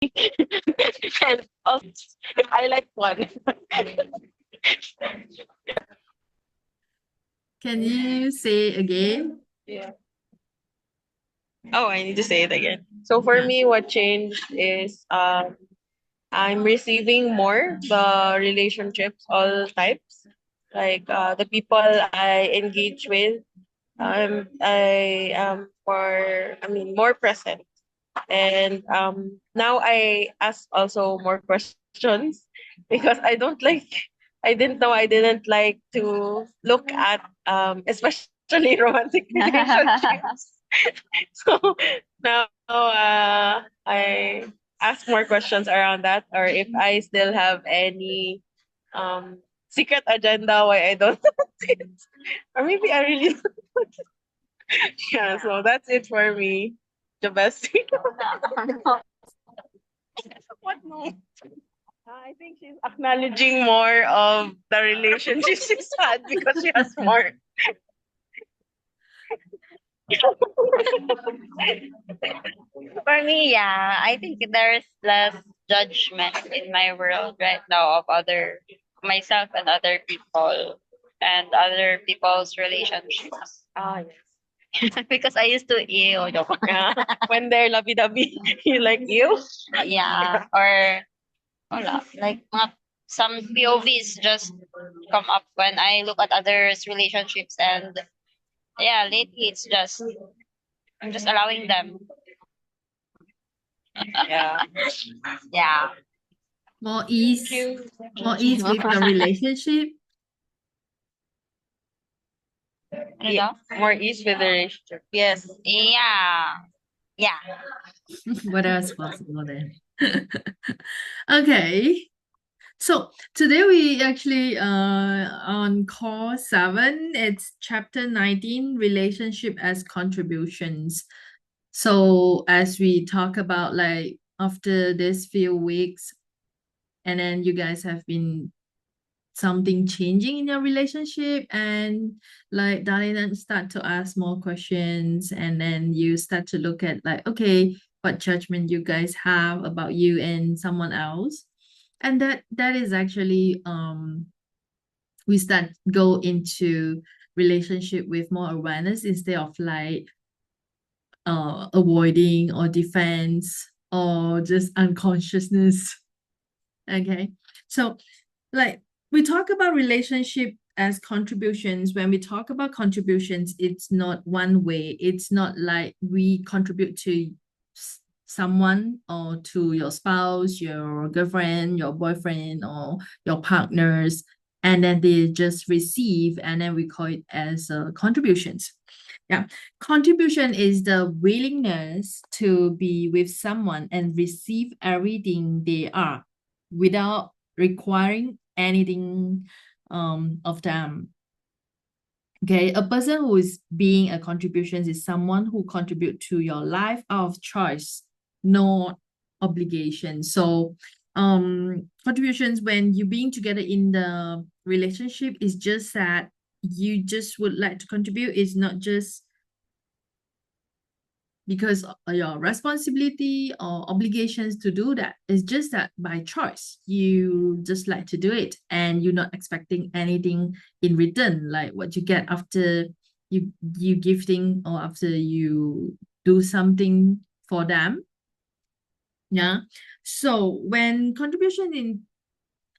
And also, if I like one. Can you say again? Yeah. Oh, I need to say it again. So for Yeah. me, what changed is I'm receiving more the relationships, all types. Like the people I engage with, I am more, I mean, more present. And now I ask also more questions because I didn't know I didn't like to look at, especially romantic relationships. So now I ask more questions around that, or if I still have any secret agenda why I don't want it. Or maybe I really yeah, so that's it for me. The best thing. What no? I think she's acknowledging more of the relationship she's had because she has more. For me, yeah, I think there's less judgment in my world right now of other myself and other people and other people's relationships. Ah, Because I used to ew, joke. yeah. When they're lovey-dovey, you like you? Yeah, or wala, like some POVs just come up when I look at others' relationships, and yeah, lately it's just I'm just allowing them. Yeah. Yeah. More ease, You. more ease with your relationship. Ano Yeah. daw? More ease with the relationship. Yes. Yeah. Yeah. What else possible then? Okay. So today we actually on core 7, it's chapter 19, relationship as contributions. So as we talk about like after this few weeks, and then you guys have been something changing in your relationship, and like Darlene start to ask more questions, and then you start to look at like, okay, what judgment you guys have about you and someone else. And that is actually we start go into relationship with more awareness instead of like avoiding or defense or just unconsciousness. Okay. So like we talk about relationship as contributions. When we talk about contributions, it's not one way. It's not like we contribute to someone or to your spouse, your girlfriend, your boyfriend, or your partners, and then they just receive, and then we call it as contributions. Yeah, contribution is the willingness to be with someone and receive everything they are without requiring anything of them. Okay, a person who is being a contribution is someone who contribute to your life out of choice, no obligation. So contributions when you being together in the relationship is just that you just would like to contribute. It's not just because of your responsibility or obligations to do that. It's just that by choice, you just like to do it and you're not expecting anything in return, like what you get after you gifting or after you do something for them. Yeah. So when contribution in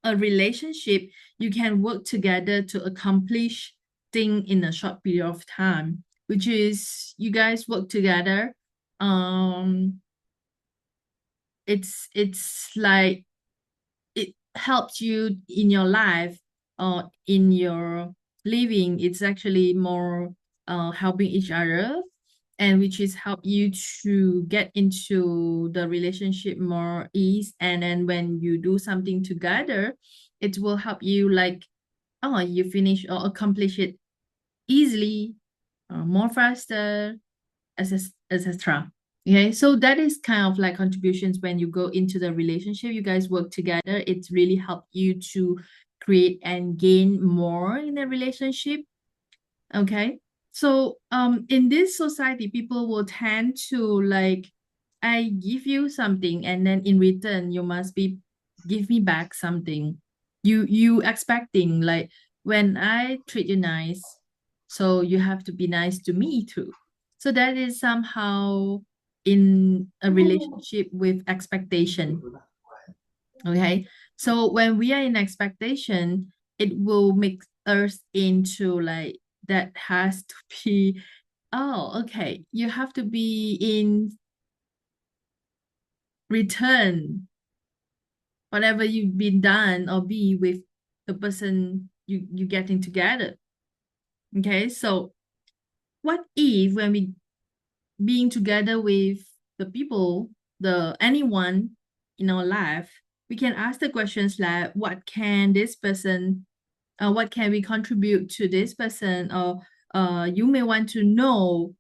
a relationship, you can work together to accomplish thing in a short period of time, which is you guys work together. Um, it's like it helps you in your life or in your living. It's actually more helping each other, and which is help you to get into the relationship more ease. And then when you do something together, it will help you like, oh, you finish or accomplish it easily, more faster, etc. Okay, so that is kind of like contributions when you go into the relationship, you guys work together. It's really help you to create and gain more in a relationship. Okay, so in this society, people will tend to like I give you something, and then in return you must be give me back something. You expecting like when I treat you nice, so you have to be nice to me too. So that is somehow in a relationship with expectation. Okay. So when we are in expectation, it will make us into like that has to be, oh, okay, you have to be in return whatever you've been done or be with the person you getting together. Okay. So what if when we being together with the people, the anyone in our life, we can ask the questions like what can we contribute to this person, or you may want to know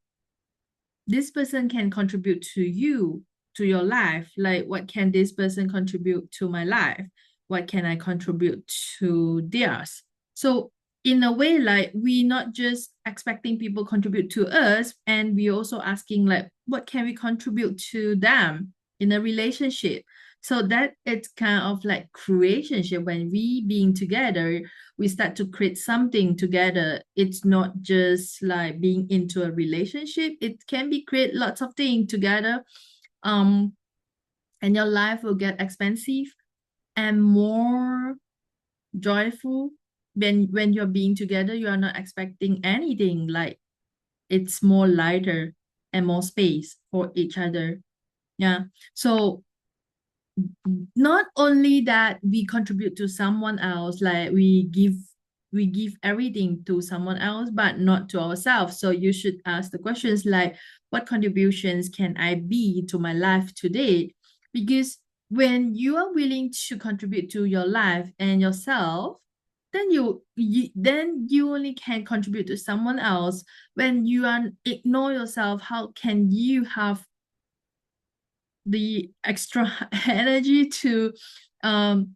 this person can contribute to you, to your life, like what can this person contribute to my life, what can I contribute to theirs. So in a way, like we not just expecting people contribute to us, and we also asking like what can we contribute to them in a relationship. So that it's kind of like relationship. When we being together, we start to create something together. It's not just like being into a relationship. It can be create lots of things together. Um, and your life will get expensive and more joyful. When you're being together, you are not expecting anything. Like it's more lighter and more space for each other. Yeah. So not only that we contribute to someone else, like we give everything to someone else, but not to ourselves. So you should ask the questions like, what contributions can I be to my life today? Because when you are willing to contribute to your life and yourself, then you only can contribute to someone else. When you ignore yourself, how can you have the extra energy to um,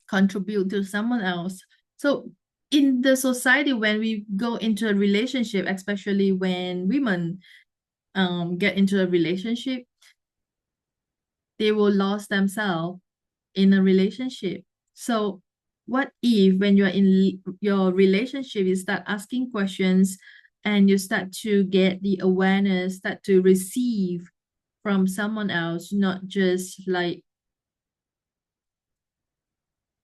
contribute to someone else? So in the society, when we go into a relationship, especially when women get into a relationship, they will lose themselves in a relationship. So what if when you're in your relationship, you start asking questions and you start to get the awareness, start to receive from someone else, not just like,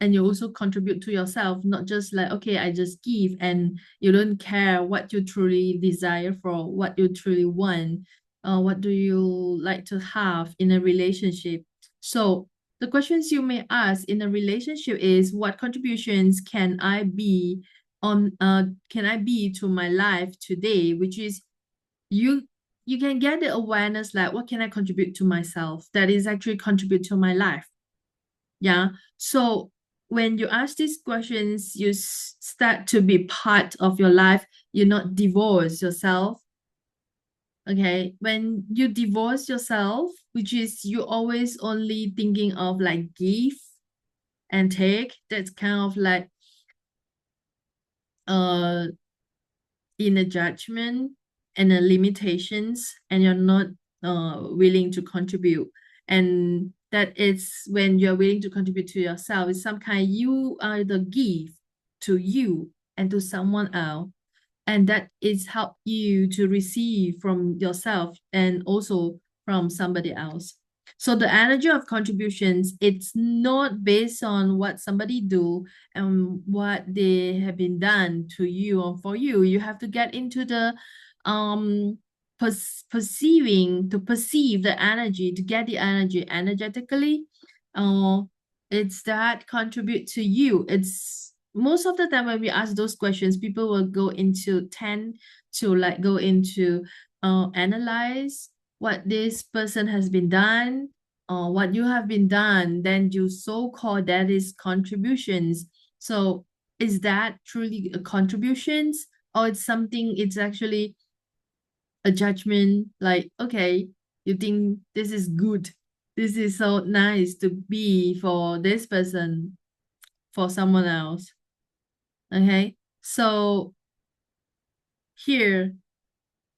and you also contribute to yourself, not just like, okay, I just give, and you don't care what you truly desire for, what you truly want, what do you like to have in a relationship. So the questions you may ask in a relationship is, what contributions can I be to my life today? Which is, you you can get the awareness like, what can I contribute to myself that is actually contribute to my life. Yeah. So when you ask these questions, you start to be part of your life. You not divorce yourself. Okay. When you divorce yourself, which is you always only thinking of like give and take, that's kind of like uh in a judgment and the limitations, and you're not willing to contribute. And that is when you're willing to contribute to yourself, it's some kind you are the give to you and to someone else, and that is help you to receive from yourself and also from somebody else. So the energy of contributions, it's not based on what somebody do and what they have been done to you or for you. You have to get into the perceiving, to perceive the energy, to get the energy energetically. uh, it's that contribute to you. It's most of the time when we ask those questions, people will tend to like go into analyze what this person has been done, or what you have been done, then you so call that is contributions. So is that truly a contributions, or it's something, it's actually a judgment, like, okay, you think this is good, this is so nice to be for this person, for someone else. Okay. So here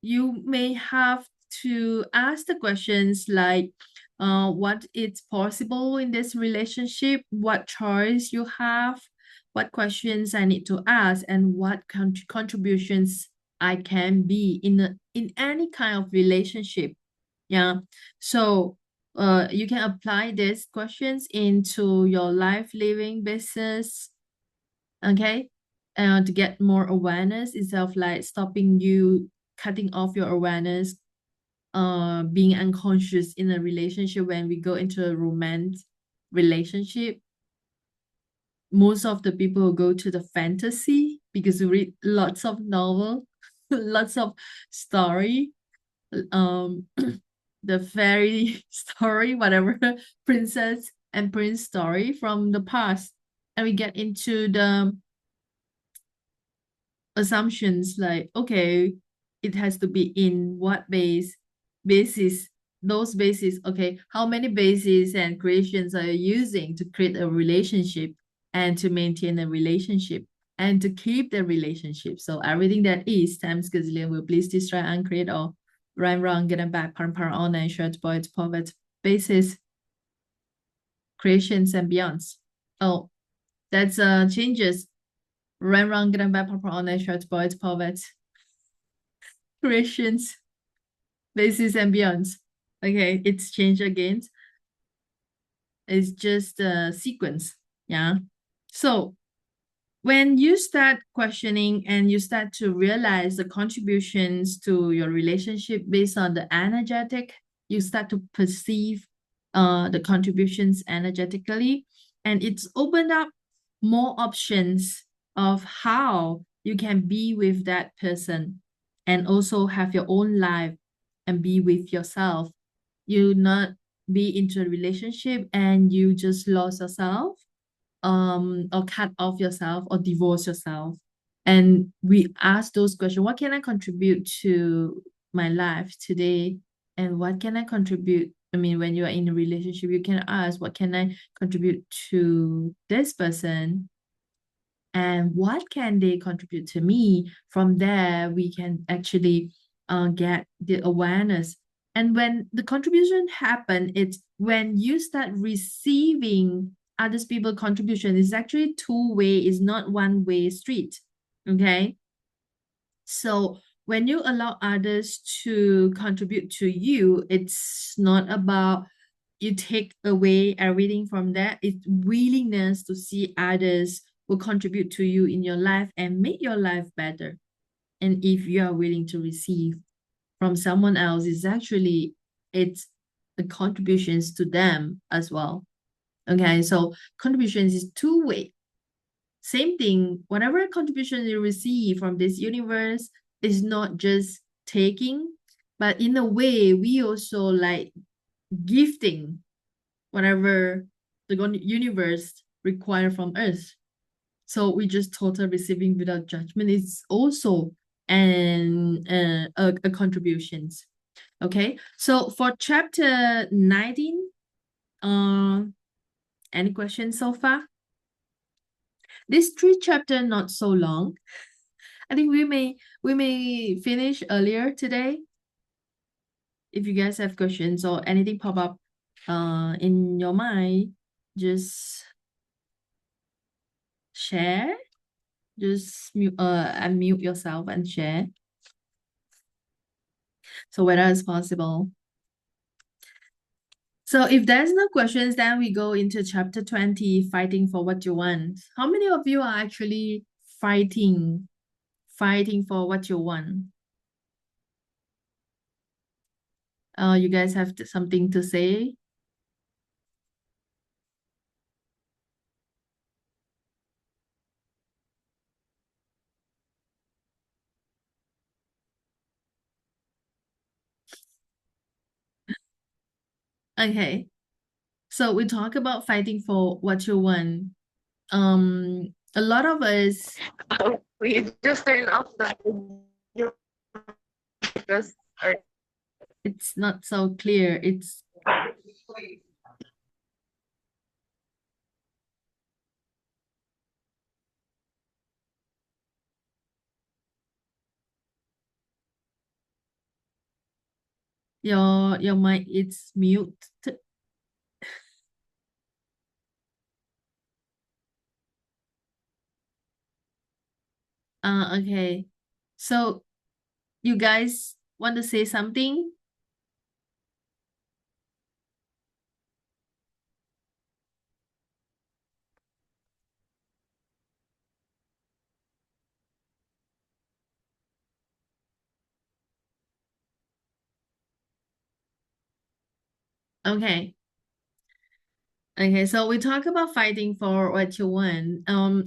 you may have to ask the questions like, what is possible in this relationship, what choice you have, what questions I need to ask, and what contributions I can be in any kind of relationship. Yeah. So you can apply these questions into your life, living, business, okay? And to get more awareness instead of like stopping you, cutting off your awareness, being unconscious in a relationship. When we go into a romance relationship, most of the people go to the fantasy because we read lots of novel, lots of story, um the fairy story, whatever, princess and prince story from the past, and we get into the assumptions like, okay, it has to be in what basis, those bases. Okay, how many bases and creations are you using to create a relationship and to maintain a relationship and to keep the relationship? So everything that is times gazillion will please destroy and create all right, wrong, good and bad, par all nine, short, void, poverty, basis, creations and beyonds. Oh, that's changes. Right, wrong, good and bad, par all nine, short, void, poverty, creations, basis and beyonds. Okay, it's changed again. It's just a sequence. Yeah. So when you start questioning and you start to realize the contributions to your relationship based on the energetic, you start to perceive the contributions energetically, and it's opened up more options of how you can be with that person and also have your own life and be with yourself. You not be into a relationship and you just lost yourself, or cut off yourself or divorce yourself. And we ask those questions: what can I contribute to my life today, and what can I contribute? I mean, when you are in a relationship, you can ask, what can I contribute to this person, and what can they contribute to me? From there we can actually get the awareness. And when the contribution happen, it's when you start receiving others people contribution. It's actually two-way, it's not one-way street. Okay, so when you allow others to contribute to you, it's not about you take away everything from that. It's willingness to see others will contribute to you in your life and make your life better. And if you are willing to receive from someone else, it's the contributions to them as well. Okay, so contributions is two-way. Same thing, whatever contribution you receive from this universe is not just taking, but in a way, we also like gifting whatever the universe require from us. So we just total receiving without judgment is also a contributions. Okay, so for chapter 19, any questions so far? This three chapter not so long. I think we may finish earlier today. If you guys have questions or anything pop up in your mind, just share. Just unmute yourself and share. So whether it's possible. So if there's no questions, then we go into chapter 20, fighting for what you want. How many of you are actually fighting for what you want? You guys have something to say? Okay. So we talk about fighting for what you want. A lot of us, We just turn off the video because our it's not so clear. It's Your mic is mute. Okay. So you guys want to say something? Okay. Okay, so we talk about fighting for what you want.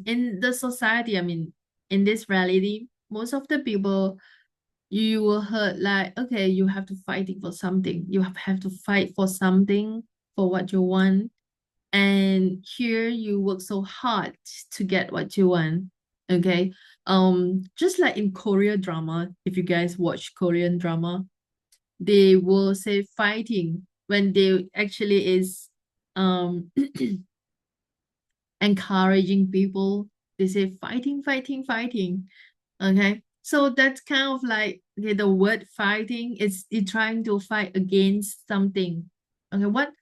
In the society, I mean, in this reality, most of the people you will heard like, okay, you have to fighting for something. You have to fight for something for what you want. And here you work so hard to get what you want. Okay. Just like in Korean drama, if you guys watch Korean drama, they will say fighting when they actually is um encouraging people. They say fighting, fighting, fighting. Okay. So that's kind of like, okay, the word fighting is it trying to fight against something. Okay, what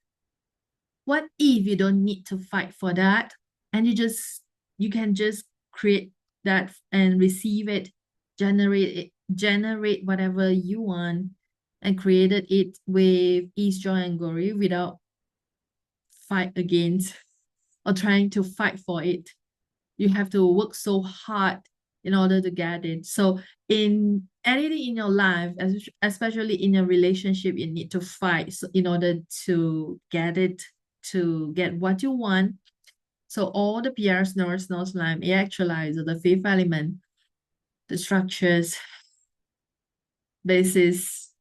if you don't need to fight for that, and you can just create that and receive it, generate whatever you want, and created it with ease, joy, and glory without fight against or trying to fight for it. You have to work so hard in order to get it. So in anything in your life, especially in a relationship, you need to fight in order to get it, to get what you want. So all the PRs, North, North Line, actualize the fifth element, the structures, basis,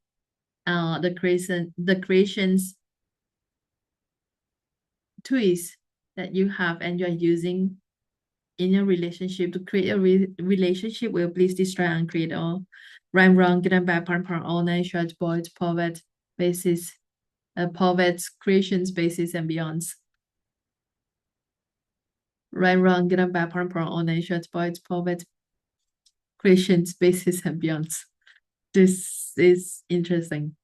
the creations tools that you have and you're using in your relationship to create a relationship will please destroy and create all right, wrong, good and bad, part, all night, short, boys, poverty, basis, poverty, creations, basis, and beyonds. Right, wrong, good and bad, part, all night, short, boys, poverty, creations, basis, and beyonds. This is interesting.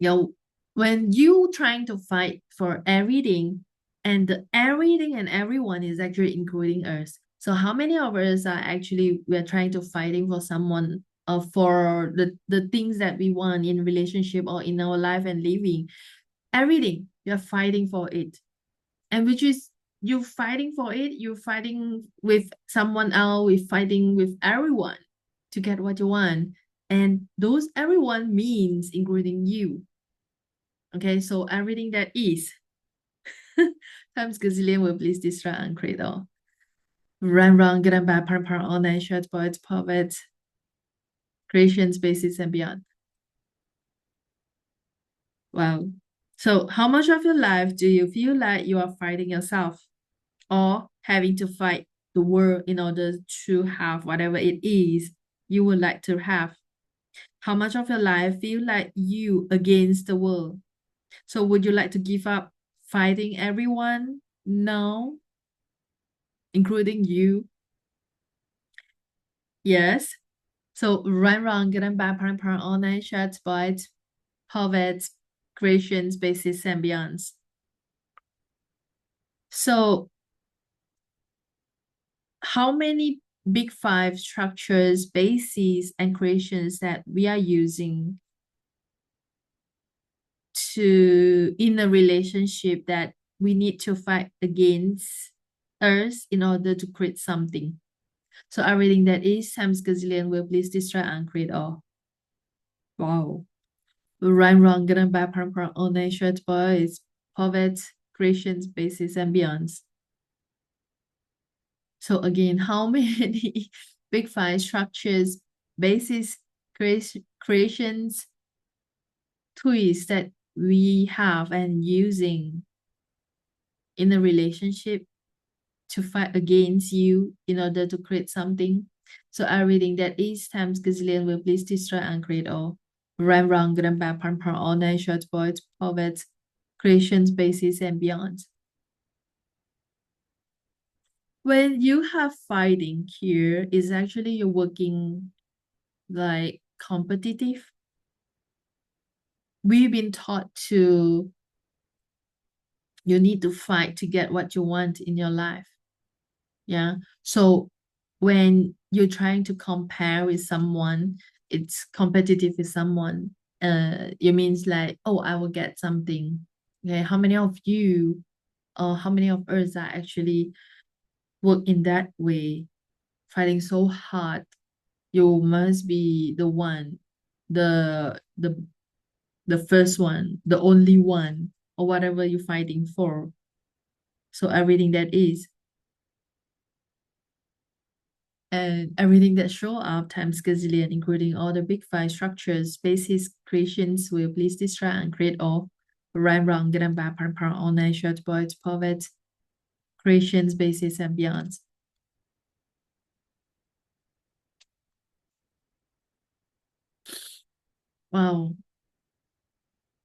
You know, when you trying to fight for everything, and the everything and everyone is actually including us. So how many of us are actually we're trying to fighting for someone for the things that we want in relationship or in our life and living? Everything you're fighting for it. And which is you fighting for it, you're fighting with someone else, we're fighting with everyone to get what you want. And those everyone means including you. Okay, so everything that is times gazillion will please destroy and create all. Run, run, get and bad, par, all nine shots, poets, poets, creation spaces and beyond. Wow. So how much of your life do you feel like you are fighting yourself or having to fight the world in order to have whatever it is you would like to have? How much of your life feel like you against the world? So would you like to give up fighting everyone? No, including you. Yes. So right, wrong, good and bad, parent, online, chats, bites, poets, creations, basis, and beyonds. So how many big five structures, bases, and creations that we are using to in a relationship that we need to fight against us in order to create something? So everything that is times gazillion will please destroy and create all. Wow. Right, wrong, good and bad, parent, online, short boys, poverty, creations, basis, and beyonds. So again, how many big five structures, basis, creations, tools that we have and using in a relationship to fight against you in order to create something? So everything that is times gazillion will please destroy and create all. Right, wrong, good and bad, parent, all nine short boys, poverty, creations, basis, and beyond. When you have fighting here, is actually you're working like competitive. we've been taught to you need to fight to get what you want in your life. Yeah. So when you're trying to compare with someone, it's competitive with someone. It means like, oh, I will get something. Okay. How many of you or how many of us are actually work in that way, fighting so hard? You must be the one, the the the first one, the only one, or whatever you're fighting for. So everything that is and everything that show up times gazillion, including all the big five structures, spaces, creations will please destroy and create all right, wrong, good and bad, parent, online, short, boys, poets, creations, bases, and beyond. Wow.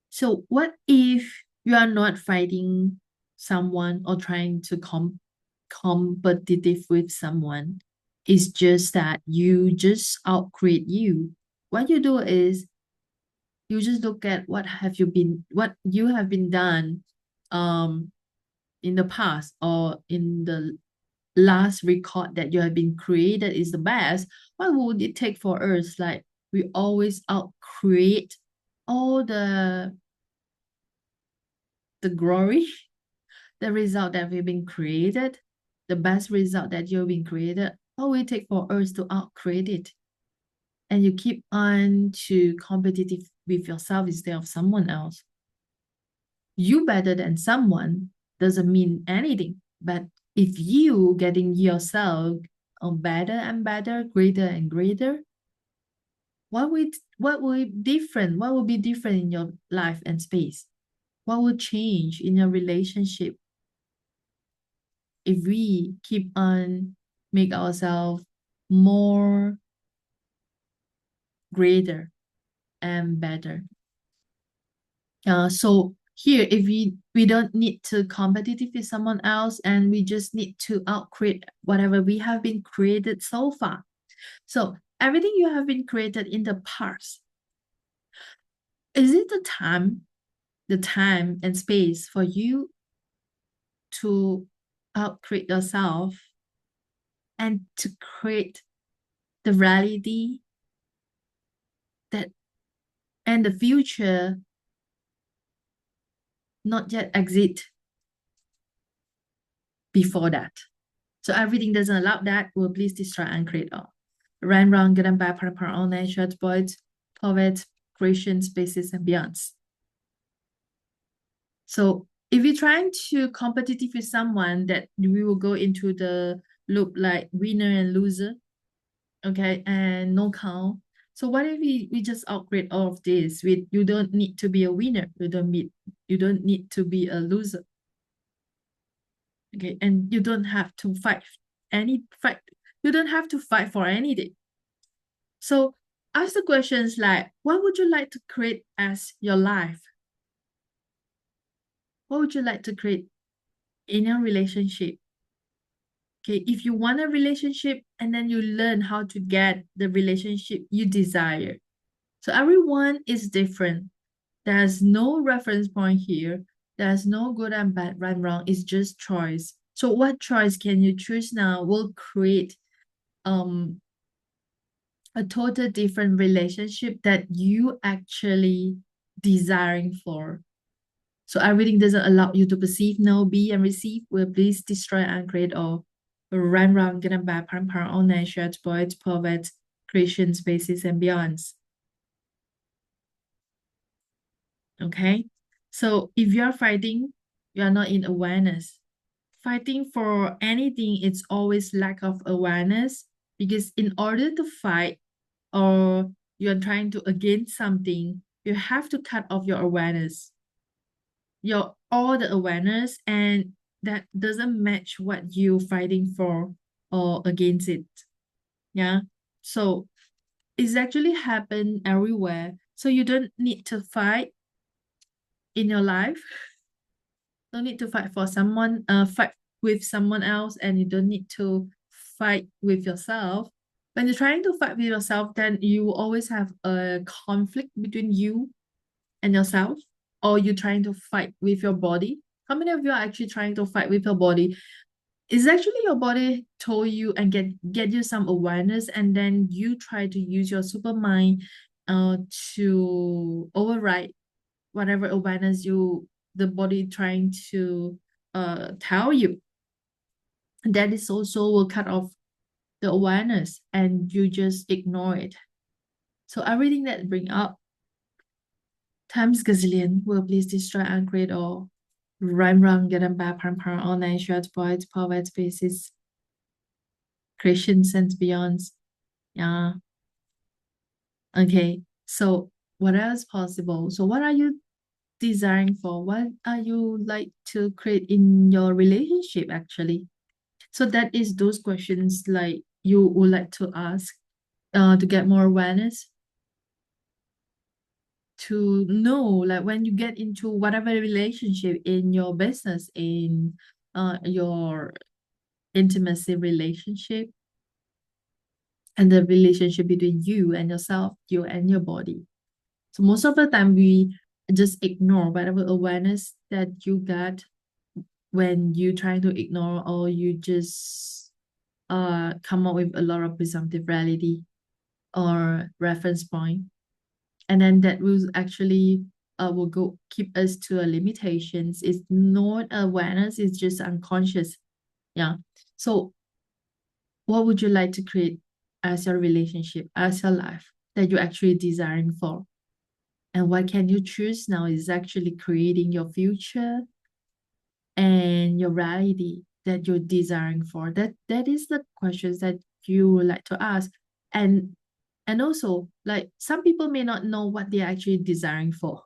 So what if you are not fighting someone or trying to competitive with someone? It's just that you just outcreate you. What you do is you just look at what you have been done um in the past or in the last record that you have been created is the best. What would it take for us? Like we always outcreate all the glory, the result that we've been created, the best result that you've been created. What will it take for us to outcreate it? And you keep on to competitive with yourself instead of someone else. You better than someone doesn't mean anything. But if you getting yourself better and better, greater and greater, what will different? What will be different in your life and space? What will change in your relationship if we keep on make ourselves more greater and better? So here, if we don't need to competitive with someone else, and we just need to outcreate whatever we have been created so far. So everything you have been created in the past, is it the time and space for you to outcreate yourself and to create the reality that and the future not yet exist before that? So everything doesn't allow that will please destroy and create all. Right, wrong, good and bad, part, all short, boys, poets, creation, spaces, and beyonds. So if you're trying to competitive with someone, that we will go into the loop like winner and loser, okay, and no count. So what if we just upgrade all of this? You don't need to be a winner. You don't need to be a loser. Okay, and you don't have to fight any fight. You don't have to fight for anything. So ask the questions like, what would you like to create as your life? What would you like to create in your relationship? Okay, if you want a relationship and then you learn how to get the relationship you desire. So everyone is different. There's no reference point here. There's no good and bad, right and wrong. It's just choice. So what choice can you choose now will create a total different relationship that you actually desiring for. So everything doesn't allow you to perceive, know, be, and receive will please destroy and create all. Run round, get and bad, parent, online, shared, boys, poets, creation, spaces, and beyonds. Okay? So if you're fighting, you are not in awareness. Fighting for anything, it's always lack of awareness, because in order to fight or you're trying to against something, you have to cut off your awareness, your all the awareness, and that doesn't match what you're fighting for or against it. Yeah. So it's actually happen everywhere. So you don't need to fight in your life. Don't need to fight for someone, fight with someone else, and you don't need to fight with yourself. When you're trying to fight with yourself, then you always have a conflict between you and yourself, or you trying to fight with your body? How many of you are actually trying to fight with your body? Is actually your body told you and get you some awareness, and then you try to use your super mind to override whatever awareness the body trying to tell you. And that is also will cut off the awareness and you just ignore it. So everything that bring up times gazillion will please destroy and create all rhyme run get them back par all nine shots voids power spaces creations and beyonds. Yeah. Okay. So what else possible? So what are you desiring for? What are you like to create in your relationship actually? So that is those questions like you would like to ask to get more awareness, to know like when you get into whatever relationship in your business, in your intimacy relationship, and the relationship between you and yourself, you and your body. So most of the time we just ignore whatever awareness that you got when you try to ignore, or you just come up with a lot of presumptive reality or reference point, and then that will actually will go keep us to a limitations. It's not awareness, it's just unconscious. Yeah. So what would you like to create as your relationship, as your life that you're actually desiring for? And what can you choose now is actually creating your future and your reality that you're desiring for. That is the questions that you would like to ask. And also like some people may not know what they're actually desiring for.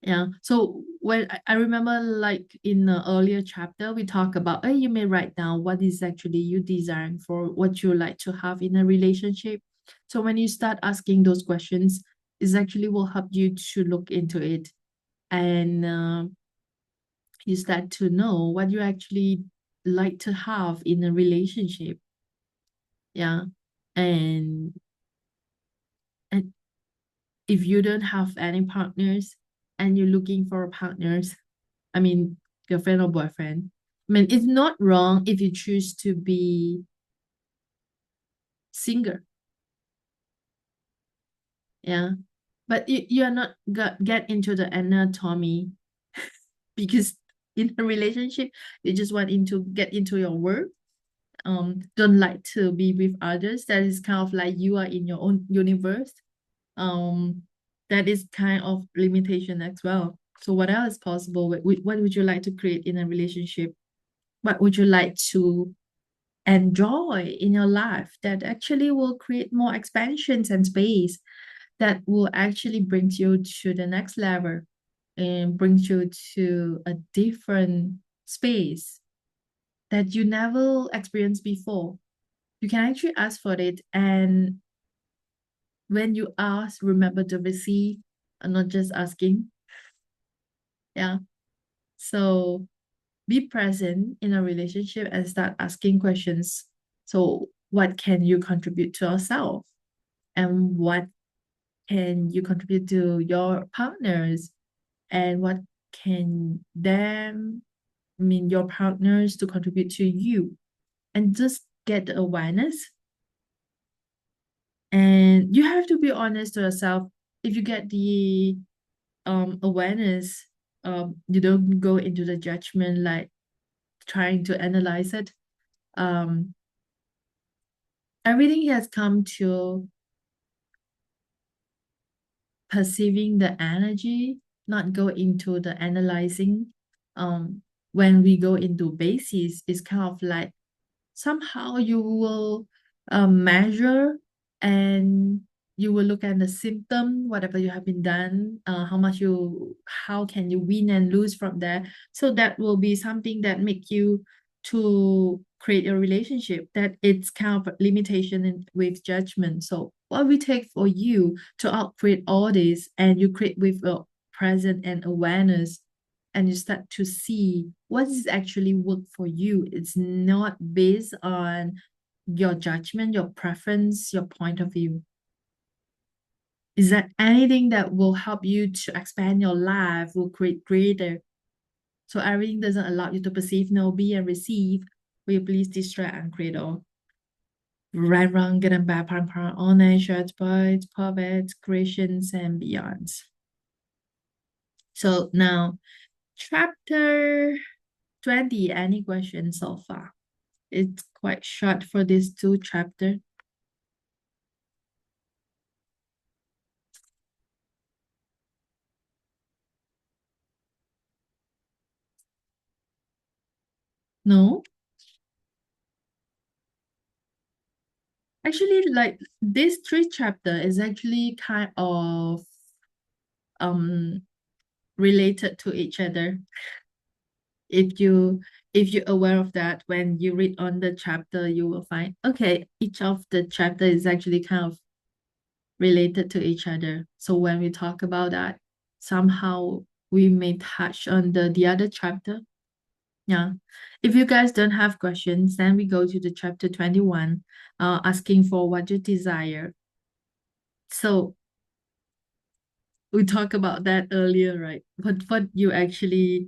Yeah. So when I remember like in the earlier chapter, we talk about, hey, you may write down what is actually you desiring for, what you like to have in a relationship. So when you start asking those questions, it actually will help you to look into it, and you start to know what you actually like to have in a relationship. Yeah. And and if you don't have any partners and you're looking for partners, I mean, girlfriend or boyfriend. I mean, it's not wrong if you choose to be single. Yeah. But you're not get into the anatomy because in a relationship, you just want into get into your work. Don't like to be with others. That is kind of like you are in your own universe. Um, that is kind of limitation as well. So what else is possible? What would you like to create in a relationship? What would you like to enjoy in your life that actually will create more expansions and space that will actually bring you to the next level and brings you to a different space that you never experienced before? You can actually ask for it, and when you ask, remember to receive and not just asking. Yeah. So be present in a relationship and start asking questions. So what can you contribute to yourself? And what can you contribute to your partners? And what can them, I mean, your partners to contribute to you? And just get the awareness. And you have to be honest to yourself. If you get the awareness, you don't go into the judgment like trying to analyze it. Um, everything has come to perceiving the energy, not go into the analyzing. When we go into basis, it's kind of like somehow you will measure, and you will look at the symptom, whatever you have been done, how can you win and lose from there. So that will be something that make you to create a relationship that it's kind of a limitation with judgment. So what we take for you to create all this, and you create with a present and awareness, and you start to see what is actually work for you. It's not based on your judgment, your preference, your point of view. Is that anything that will help you to expand your life, will create greater? So everything doesn't allow you to perceive, know, be, and receive. Will you please distract and create all? Right, wrong, good and bad, all nature, poets, poets, creations, and beyonds. So now, chapter 20, any questions so far? It's quite short for these two chapters. No? Actually, like this three chapter is actually kind of um related to each other. If you're aware of that, when you read on the chapter, you will find okay, each of the chapter is actually kind of related to each other. So when we talk about that, somehow we may touch on the other chapter. Yeah. If you guys don't have questions, then we go to the chapter 21, asking for what you desire. So we talked about that earlier, right? What you actually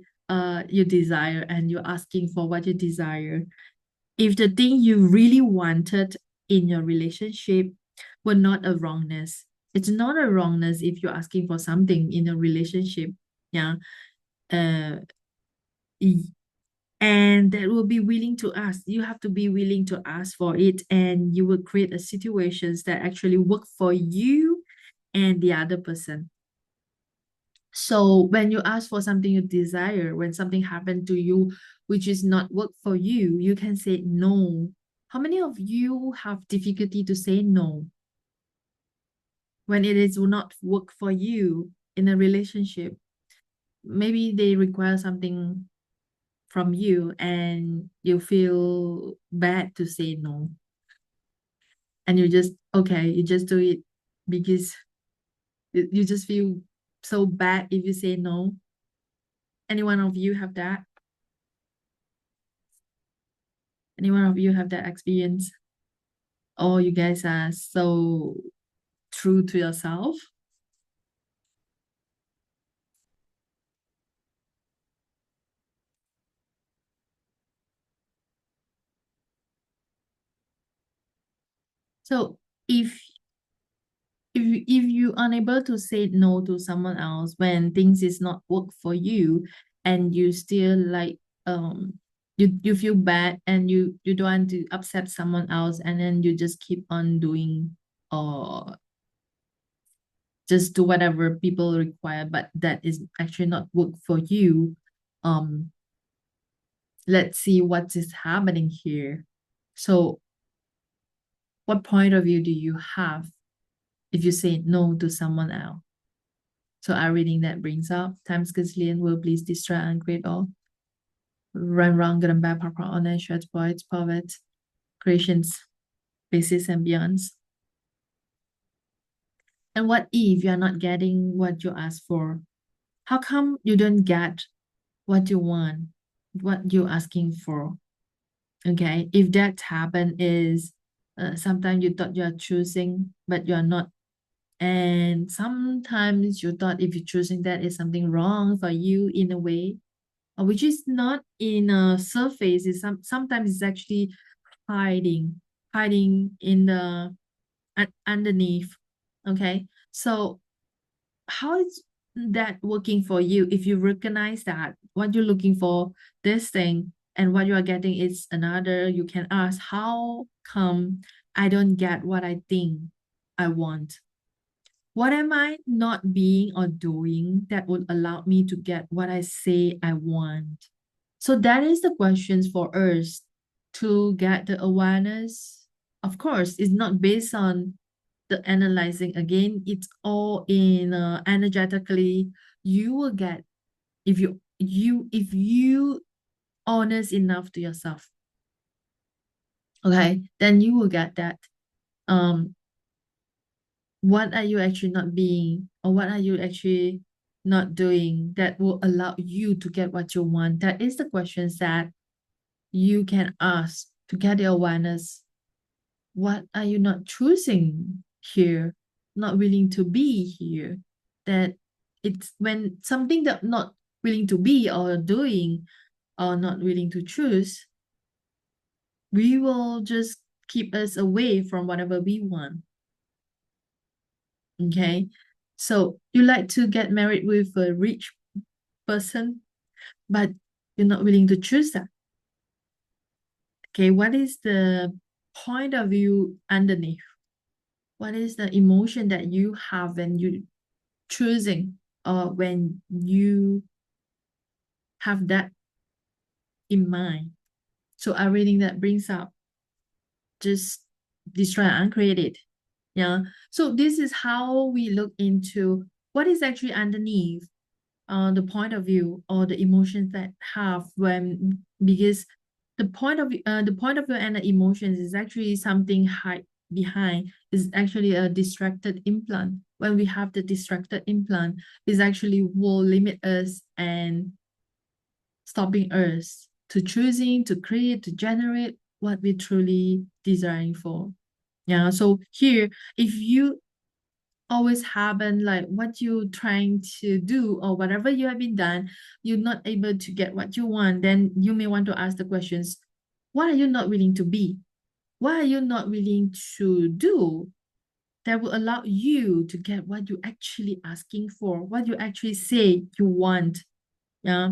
you desire, and you're asking for what you desire. If the thing you really wanted in your relationship were not a wrongness, it's not a wrongness if you're asking for something in a relationship. Yeah. Uh and that will be willing to ask. You have to be willing to ask for it, and you will create a situations that actually work for you and the other person. So when you ask for something you desire, when something happened to you which is not work for you, you can say no. How many of you have difficulty to say no when it is not work for you in a relationship? Maybe they require something from you and you feel bad to say no. And you just, okay, you just do it because you just feel so bad if you say no. Any one of you have that? Any one of you have that experience? Oh, you guys are so true to yourself. So if if you unable to say no to someone else when things is not work for you, and you still like you feel bad, and you don't want to upset someone else, and then you just keep on doing or just do whatever people require, but that is actually not work for you. um let's see what is happening here. So what point of view do you have if you say no to someone else? So our reading that brings up times gazillion will please distract and create all. Run wrong, good and bad, proper, honest, short, poets, poets, creations, basis, and beyonds. And what if you're not getting what you ask for? How come you don't get what you want, what you're asking for? Okay, if that happen is sometimes you thought you're choosing, but you're not. And sometimes you thought if you're choosing that is something wrong for you in a way, which is not in a surface. Is sometimes it's actually hiding in the underneath. Okay, so how is that working for you if you recognize that what you're looking for, this thing, and what you are getting is another? You can ask, how come I don't get what I think I want? What am I not being or doing that would allow me to get what I say I want? So that is the questions for us to get the awareness. Of course, it's not based on the analyzing again. It's all in energetically. You will get if you honest enough to yourself. Okay, then you will get that. What are you actually not being, or what are you actually not doing that will allow you to get what you want? That is the questions that you can ask to get the awareness. What are you not choosing here? not willing to be here, that it's when something that not willing to be or doing or not willing to choose, we will just keep us away from whatever we want. Okay, so you like to get married with a rich person, but you're not willing to choose that. Okay, what is the point of view underneath? What is the emotion that you have when you choosing or when you have that in mind? So everything that brings up, just destroy and create it. Yeah. So this is how we look into what is actually underneath the point of view or the emotions that have when, because the point of view and the emotions is actually something hide behind, is actually a distracted implant. When we have the distracted implant, is actually will limit us and stopping us to choosing, to create, to generate what we truly desiring for. Yeah. So here, if you always happen like what you trying to do or whatever you have been done, you're not able to get what you want, then you may want to ask the questions, what are you not willing to be? What are you not willing to do that will allow you to get what you're actually asking for, what you actually say you want? Yeah.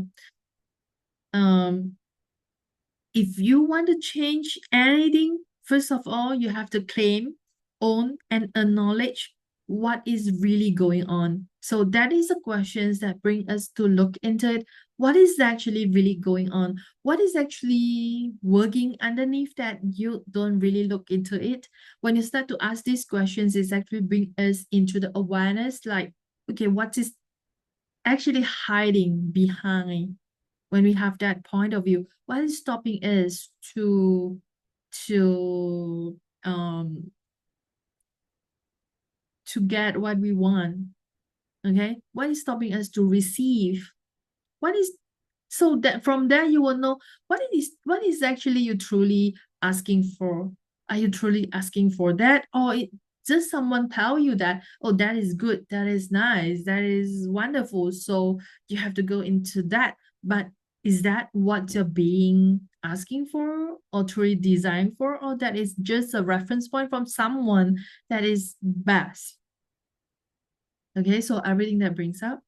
If you want to change anything, first of all, you have to claim, own, and acknowledge what is really going on. So that is the questions that bring us to look into it. What is actually really going on? What is actually working underneath that you don't really look into it? When you start to ask these questions, it's actually bring us into the awareness, like, okay, what is actually hiding behind when we have that point of view? What is stopping us to to get what we want? Okay, what is stopping us to receive? What is, so that from there you will know what is actually you truly asking for. Are you truly asking for that, or it just someone tell you that, oh, that is good, that is nice, that is wonderful, so you have to go into that? But is that what you're being asking for or truly designed for, or that is just a reference point from someone that is best? Okay, so everything that brings up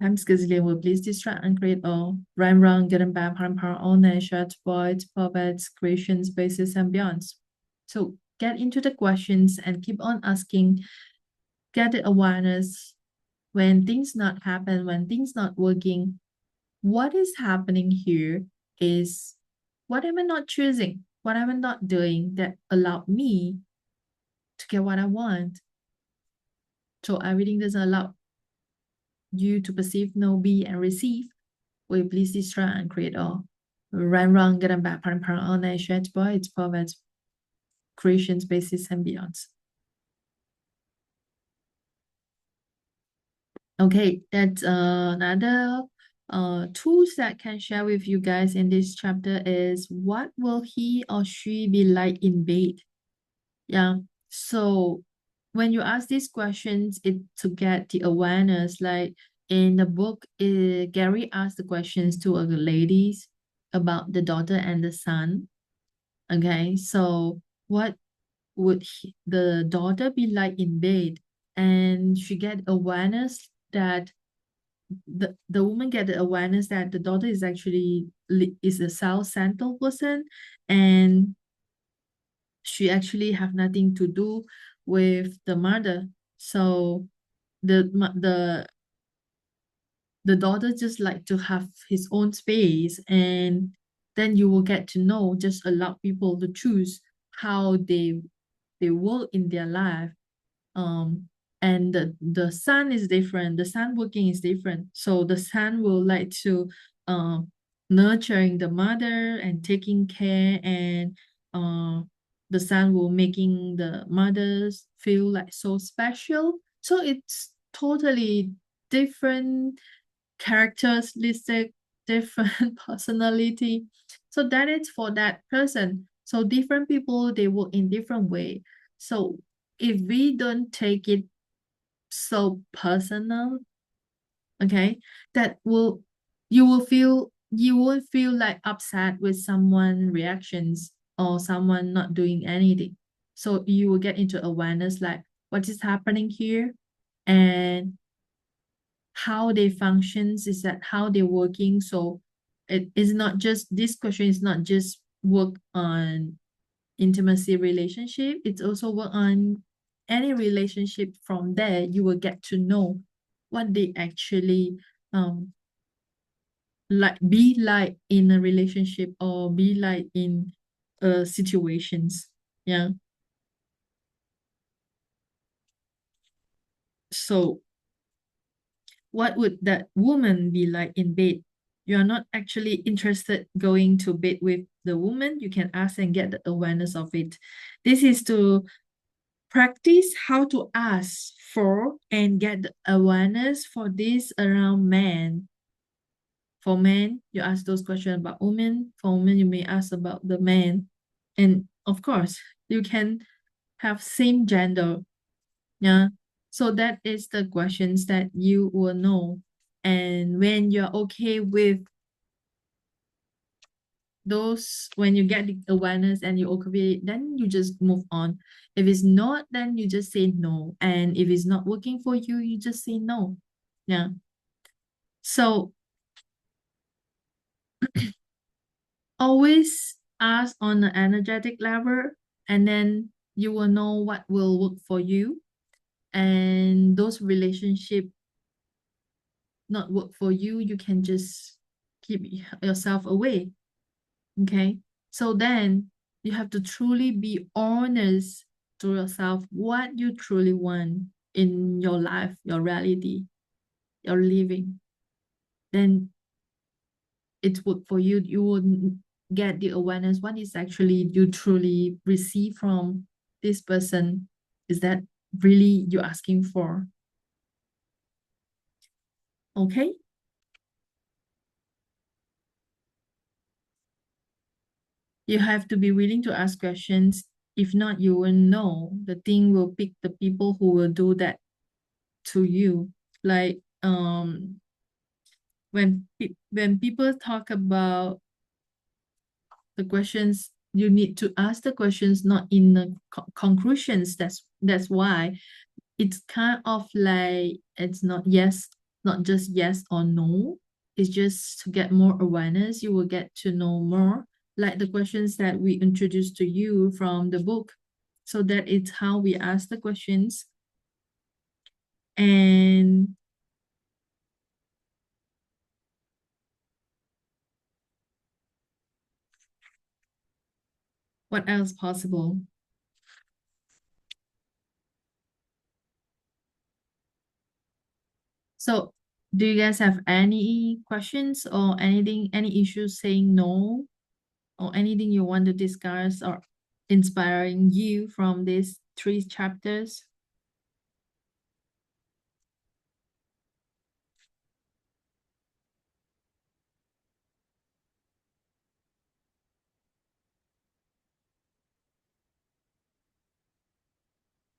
times gazillion will please distract and create all. Rhyme run, getting back, power, all nature, voids, puppets, creation, spaces, and beyonds. So get into the questions and keep on asking, get the awareness when things not happen, when things not working. What is happening here is, what am I not choosing? What am I not doing that allowed me to get what I want? So everything doesn't allow you to perceive, know, be, and receive. Will please destroy and create all. Run, run, get them back, parent, all nation, boy, it's poverty, creation, spaces, and beyonds. Okay, that's another tools that I can share with you guys in this chapter is, what will he or she be like in bed? Yeah. So when you ask these questions, it to get the awareness. Like in the book, Gary asked the questions to the ladies about the daughter and the son. Okay, so what would the daughter be like in bed? And she get awareness that the woman get the awareness that the daughter is actually is a self-centered person, and she actually have nothing to do with the mother. So the daughter just like to have his own space, and then you will get to know, just allow people to choose how they work in their life. And the son is different, the son working is different, so the son will like to nurturing the mother and taking care, and the son will making the mothers feel like so special. So it's totally different characteristic, different personality. So that is for that person. So different people, they work in different way. So if we don't take it so personal, okay, that will you will feel like upset with someone reactions or someone not doing anything. So you will get into awareness like what is happening here and how they functions, is that how they're working. So it is not just this question is not just work on intimacy relationship, it's also work on any relationship. From there you will get to know what they actually um like be like in a relationship or be like in situations. Yeah. So what would that woman be like in bed? You are not actually interested going to bed with the woman, you can ask and get the awareness of it. This is to practice how to ask for and get the awareness for this around men. For men, you ask those questions about women. For women, you may ask about the man. And of course, you can have same gender. Yeah. So that is the questions that you will know. And when you're okay with those, when you get the awareness and you're okay with it, then you just move on. If it's not, then you just say no. And if it's not working for you, you just say no. Yeah. So always ask on an energetic level, and then you will know what will work for you. And those relationship not work for you, you can just keep yourself away. Okay. So then you have to truly be honest to yourself what you truly want in your life, your reality, your living. Then it would for you, you would get the awareness what is actually you truly receive from this person. Is that really you're asking for? Okay. You have to be willing to ask questions. If not, you will know the thing will pick the people who will do that to you. Like when people talk about the questions, you need to ask the questions not in the conclusions. That's why it's kind of like it's not yes, not just yes or no. It's just to get more awareness. You will get to know more, like the questions that we introduced to you from the book. So that is how we ask the questions. And what else possible? So do you guys have any questions or anything, any issues saying no, or anything you want to discuss or inspiring you from these 3 chapters?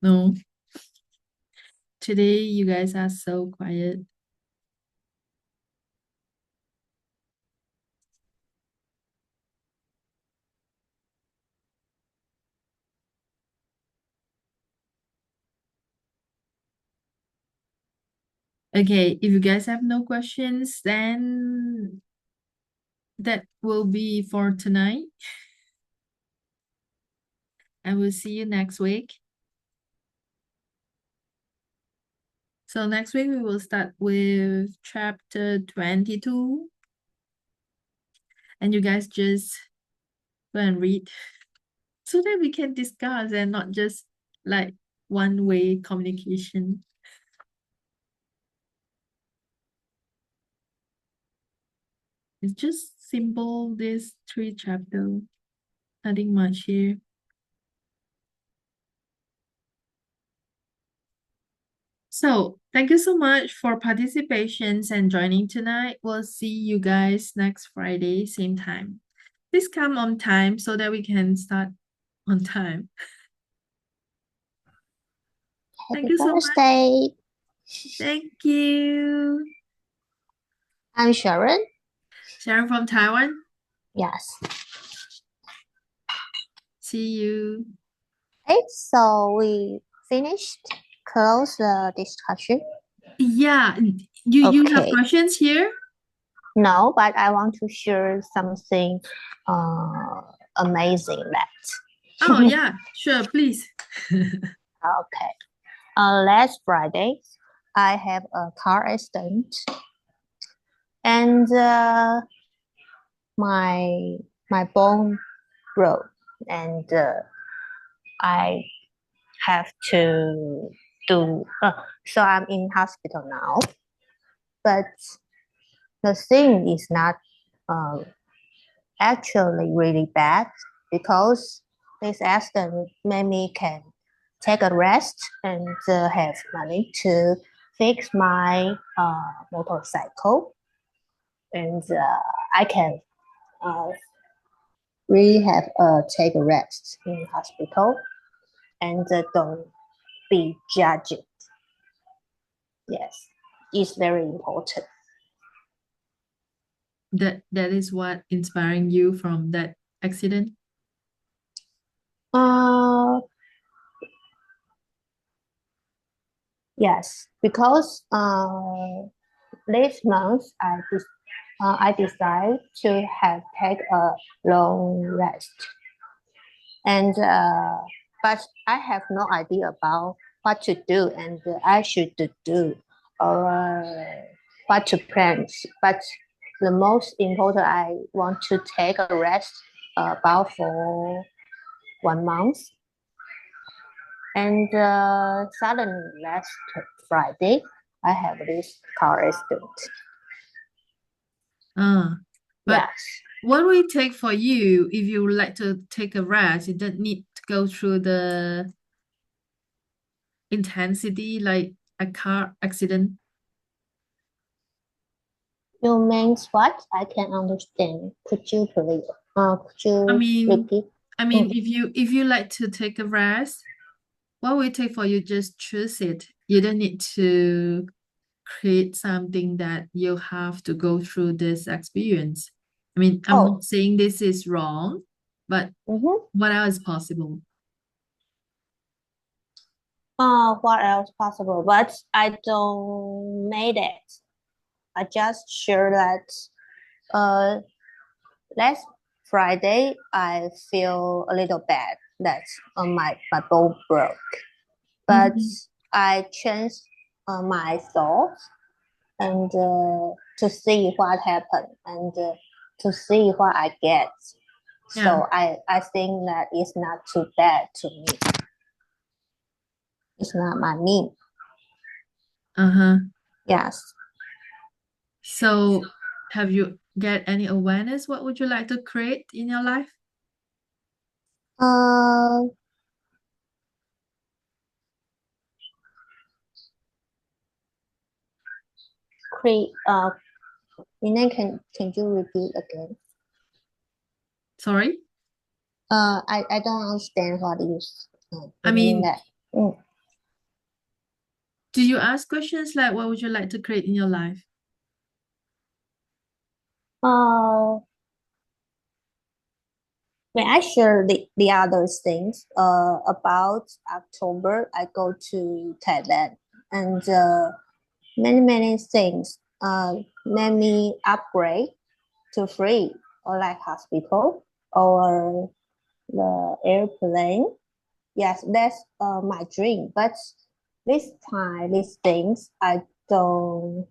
No. Today you guys are so quiet. Okay, if you guys have no questions, then that will be for tonight. I will see you next week. So next week we will start with chapter 22. And you guys just go and read so that we can discuss and not just like one-way communication. It's just simple, this 3 chapter, nothing much here. So thank you so much for participations and joining tonight. We'll see you guys next Friday, same time. Please come on time so that we can start on time. Thank Happy you so much. Father's Day. Thank you. I'm Sharon. Sharon from Taiwan. Yes. See you. Okay, so we finished. Close the discussion. Yeah, you have Okay. questions here? No, but I want to share something amazing that. Oh, yeah, sure, please. Okay. Last Friday, I have a car accident, and my bone broke, and I have to do. So I'm in hospital now, but the thing is not actually really bad because this accident made me can take a rest and have money to fix my motorcycle, and I can really have take a rest in hospital and don't be judged. Yes, it's very important. That is what inspiring you from that accident? Uh, yes, because this month I decided to have take a long rest, and but I have no idea about what to do and I should do or what to plan. But the most important, I want to take a rest about for 1 month, and suddenly last Friday I have this car accident. But Yes. what will it take for you if you would like to take a rest? You don't need to go through the intensity like a car accident. You means what? I can understand. Could you please? Could I you mean, repeat? if you like to take a rest, what will it take for you? Just choose it. You don't need to create something that you have to go through this experience. I mean, I'm Oh, not saying this is wrong, but mm-hmm. what else is possible? What else possible? But I don't made it. I just share that. Last Friday I feel a little bad that my bone broke, but Mhm. I changed my thoughts and to see what happened and to see what I get. Yeah. So I think that it's not too bad to me. It's not my me. Uh-huh. Yes. So have you get any awareness? What would you like to create in your life? Uh, create. Ina, can you repeat again? Sorry? I don't understand what you I you mean mean, that. Mm. do you ask questions like what would you like to create in your life? Uh, when I share the other things, about October, I go to Thailand and many things made me upgrade to free or like hospital or the airplane. Yes, that's my dream. But this time, these things I don't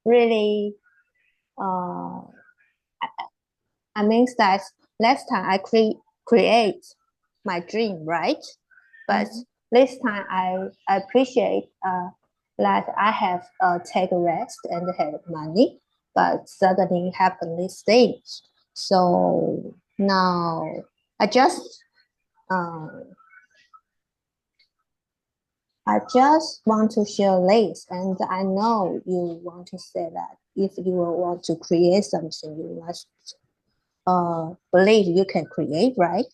really I mean that last time I create my dream, right? But this time I appreciate that I have take a rest and have money, but suddenly happen these things. So now I just uh, I just want to share this, and I know you want to say that if you want to create something, you must believe you can create, right?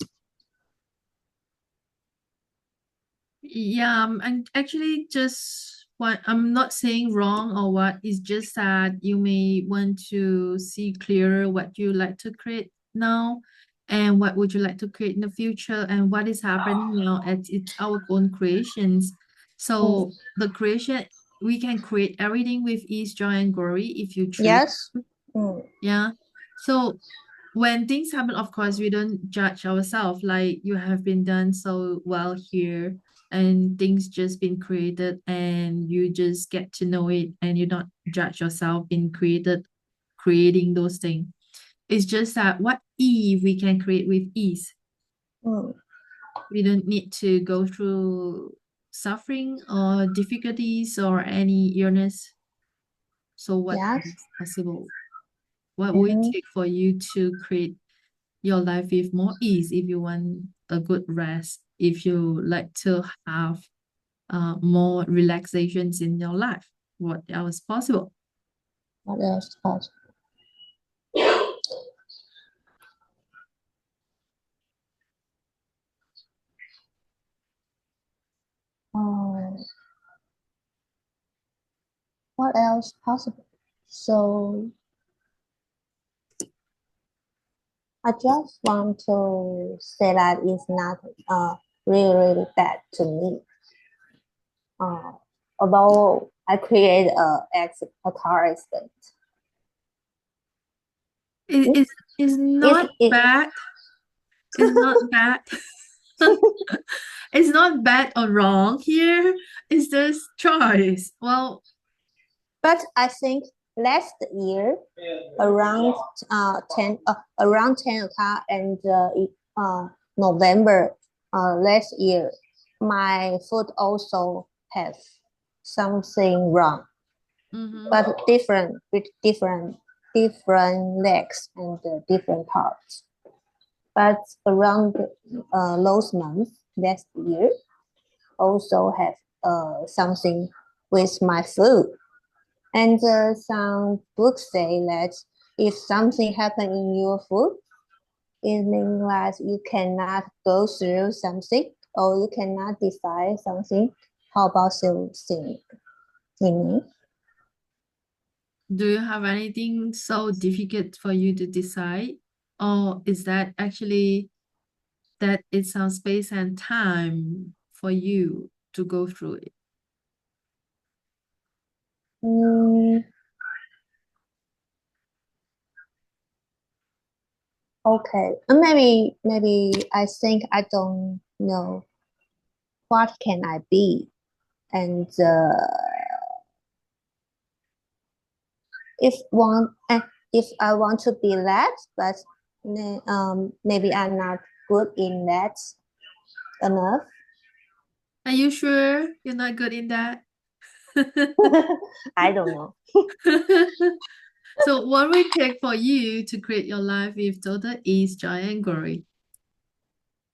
Yeah, and actually just what I'm not saying wrong or what, it's just that you may want to see clearer what you like to create now and what would you like to create in the future and what is happening now at it's our own creations. Mm, So the creation we can create everything with ease, joy, and glory if you choose. yes. Mm, Yeah. So when things happen, of course, we don't judge ourselves. Like you have been done so well here, and things just been created, and you just get to know it, and you not judge yourself being created, creating those things. It's just that what ease we can create with ease. mm, We don't need to go through suffering or difficulties or any illness. So what yes. is possible? What will it Mm-hmm. take for you to create your life with more ease if you want a good rest, if you like to have more relaxations in your life? What else possible? What else? Um, what else possible? So I just want to say that it's not really bad to me. Uh, although I create a car accident. It If is if not it, bad. It's not bad. It's not bad or wrong here. It's just choice. Well, but I think last year around 10 o'clock and November last year, my foot also have something wrong, mm-hmm. but different with different legs and different parts. But around those months last year, also have something with my foot. And some books say that if something happen in your foot, it means that you cannot go through something or you cannot decide something. How about you think? Meaning? Do you have anything so difficult for you to decide? Or is that actually that it's some space and time for you to go through it? Mm, okay. Maybe I think I don't know what can I be, and if one if I want to be that, but maybe I'm not good in that enough. Are you sure you're not good in that? I don't know. So what will it take for you to create your life with total ease, joy, and glory?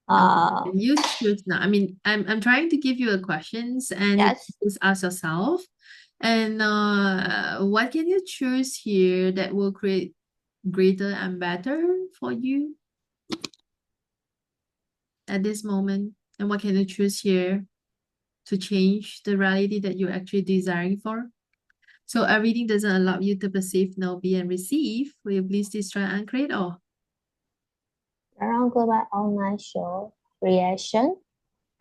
Uh, And you choose now. I mean, I'm trying to give you a questions and you yes. just ask yourself. And what can you choose here that will create greater and better for you at this moment? And what can you choose here to change the reality that you're actually desiring for? So everything doesn't allow you to perceive, know, be, and receive. Will you please destroy and create all? Around global online show reaction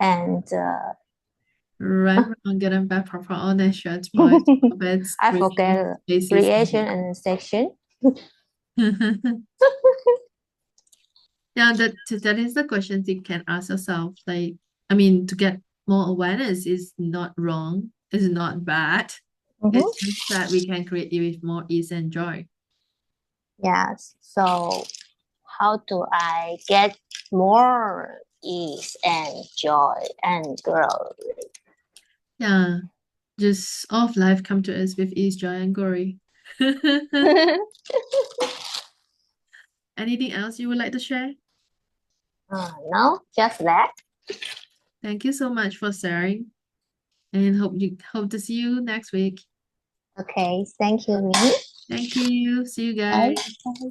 and Run, run, get them back, proper on and shut my beds, I creating forget spaces. reaction and section. Yeah, that is the questions you can ask yourself. Like, I mean, to get more awareness is not wrong, is not bad. It's Mm-hmm. just that we can create it with more ease and joy. Yes. So how do I get more ease and joy and growth? Yeah, just all of life come to us with ease, joy, and glory. Anything else you would like to share? No, just that. Thank you so much for sharing, and hope to see you next week. Okay, thank you, Minnie. Thank you. See you Bye. guys. Bye.